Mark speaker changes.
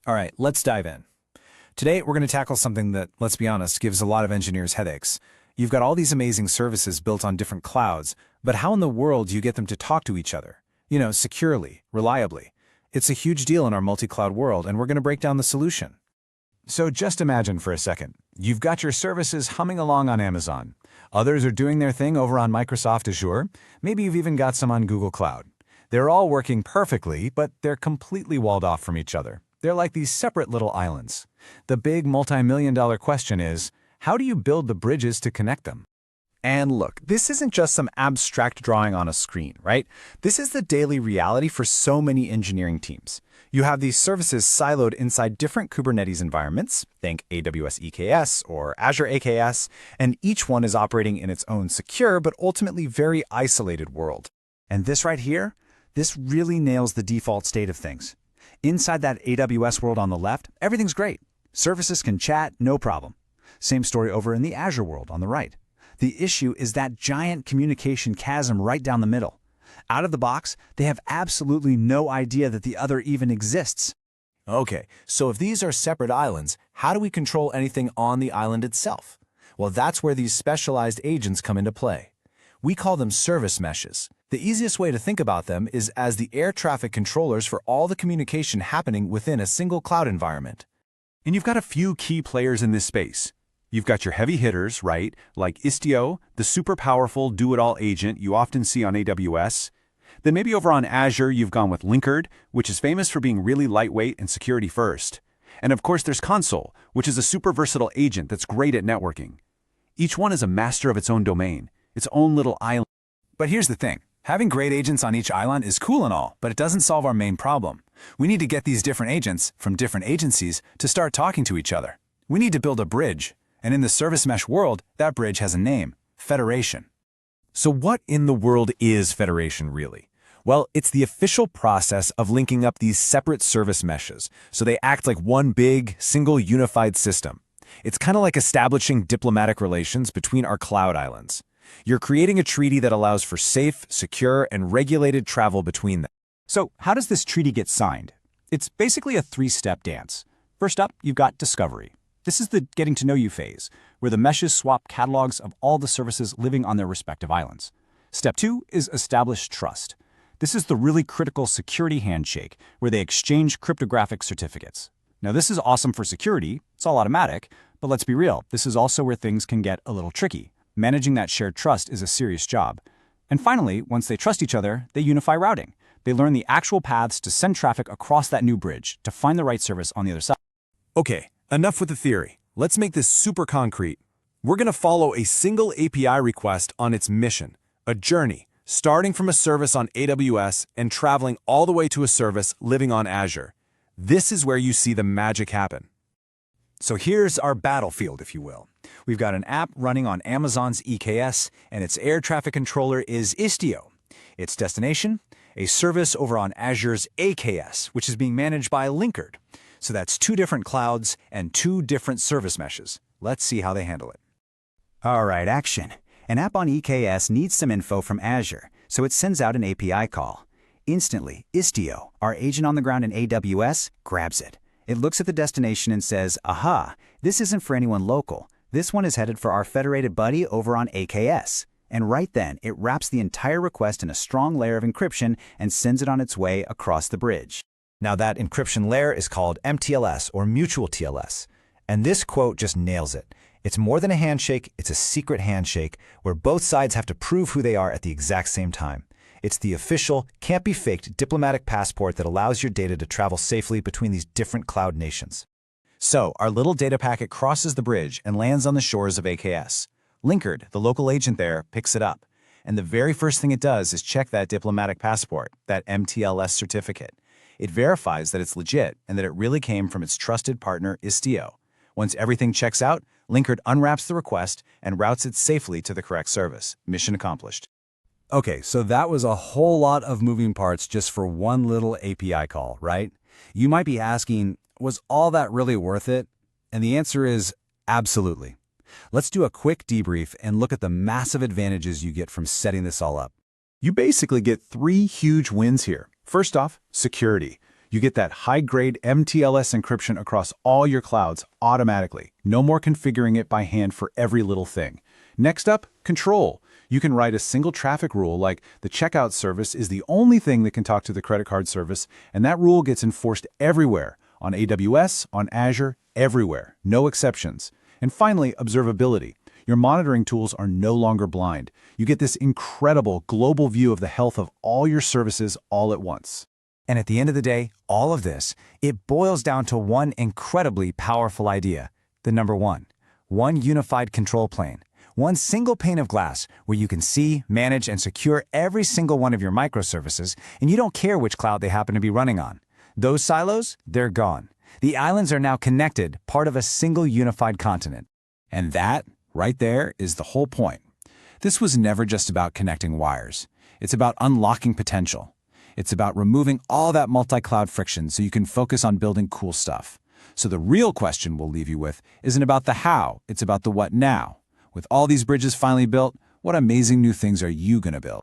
Speaker 1: All right, let's dive in. Today, we're going to tackle something that, let's be honest, gives a lot of engineers headaches. You've got all these amazing services built on different clouds, but how in the world do you get them to talk to each other? Securely, reliably. It's a huge deal in our multi-cloud world, and we're going to break down the solution. So just imagine for a second. You've got your services humming along on Amazon. Others are doing their thing over on Microsoft Azure. Maybe you've even got some on Google Cloud. They're all working perfectly, but they're completely walled off from each other. They're like these separate little islands. The big multi-million-dollar question is, how do you build the bridges to connect them? And look, this isn't just some abstract drawing on a screen, right? This is the daily reality for so many engineering teams. You have these services siloed inside different Kubernetes environments, think AWS EKS or Azure AKS, and each one is operating in its own secure but ultimately very isolated world. And this right here, this really nails the default state of things. Inside that AWS world on the left, everything's great. Services can chat, no problem. Same story over in the Azure world on the right. The issue is that giant communication chasm right down the middle. Out of the box, they have absolutely no idea that the other even exists.
Speaker 2: Okay, so if these are separate islands, how do we control anything on the island itself? Well, that's where these specialized agents come into play. We call them service meshes. The easiest way to think about them is as the air traffic controllers for all the communication happening within a single cloud environment.
Speaker 3: And you've got a few key players in this space. You've got your heavy hitters, right, like Istio, the super powerful do-it-all agent you often see on AWS. Then maybe over on Azure, you've gone with Linkerd, which is famous for being really lightweight and security first. And of course, there's Console, which is a super versatile agent that's great at networking. Each one is a master of its own domain, its own little island.
Speaker 1: But here's the thing. Having great agents on each island is cool and all, but it doesn't solve our main problem. We need to get these different agents from different agencies to start talking to each other. We need to build a bridge. And in the service mesh world, that bridge has a name, Federation.
Speaker 2: So what in the world is Federation really? Well, it's the official process of linking up these separate service meshes, so they act like one big, single unified system. It's kind of like establishing diplomatic relations between our cloud islands. You're creating a treaty that allows for safe, secure, and regulated travel between them.
Speaker 4: So how does this treaty get signed? It's basically a three-step dance. First up, you've got discovery. This is the getting to know you phase, where the meshes swap catalogs of all the services living on their respective islands. Step 2 is establish trust. This is the really critical security handshake, where they exchange cryptographic certificates. Now this is awesome for security, it's all automatic, but let's be real, this is also where things can get a little tricky. Managing that shared trust is a serious job. And finally, once they trust each other, they unify routing. They learn the actual paths to send traffic across that new bridge to find the right service on the other side.
Speaker 2: Okay, enough with the theory. Let's make this super concrete. We're going to follow a single API request on its mission, a journey, starting from a service on AWS and traveling all the way to a service living on Azure. This is where you see the magic happen.
Speaker 1: So here's our battlefield, if you will. We've got an app running on Amazon's EKS, and its air traffic controller is Istio. Its destination? A service over on Azure's AKS, which is being managed by Linkerd. So that's two different clouds and two different service meshes. Let's see how they handle it.
Speaker 4: All right, action. An app on EKS needs some info from Azure, so it sends out an API call. Instantly, Istio, our agent on the ground in AWS, grabs it. It looks at the destination and says, aha, this isn't for anyone local. This one is headed for our federated buddy over on AKS. And right then, it wraps the entire request in a strong layer of encryption and sends it on its way across the bridge.
Speaker 2: Now that encryption layer is called MTLS or mutual TLS. And this quote just nails it. It's more than a handshake, it's a secret handshake where both sides have to prove who they are at the exact same time. It's the official, can't-be-faked diplomatic passport that allows your data to travel safely between these different cloud nations. So, our little data packet crosses the bridge and lands on the shores of AKS. Linkerd, the local agent there, picks it up. And the very first thing it does is check that diplomatic passport, that MTLS certificate. It verifies that it's legit and that it really came from its trusted partner, Istio. Once everything checks out, Linkerd unwraps the request and routes it safely to the correct service. Mission accomplished.
Speaker 1: Okay, so that was a whole lot of moving parts just for one little API call, right? You might be asking, was all that really worth it? And the answer is absolutely. Let's do a quick debrief and look at the massive advantages you get from setting this all up.
Speaker 3: You basically get three huge wins here. First off, security. You get that high-grade MTLS encryption across all your clouds automatically. No more configuring it by hand for every little thing. Next up, control. You can write a single traffic rule like the checkout service is the only thing that can talk to the credit card service, and that rule gets enforced everywhere, on AWS, on Azure, everywhere, no exceptions. And finally, observability. Your monitoring tools are no longer blind. You get this incredible global view of the health of all your services all at once.
Speaker 2: And at the end of the day, all of this, it boils down to one incredibly powerful idea. The number one unified control plane. One single pane of glass where you can see, manage, and secure every single one of your microservices, and you don't care which cloud they happen to be running on. Those silos, they're gone. The islands are now connected, part of a single unified continent.
Speaker 1: And that, right there, is the whole point. This was never just about connecting wires. It's about unlocking potential. It's about removing all that multi-cloud friction so you can focus on building cool stuff. So the real question we'll leave you with isn't about the how, it's about the what now. With all these bridges finally built, what amazing new things are you going to build?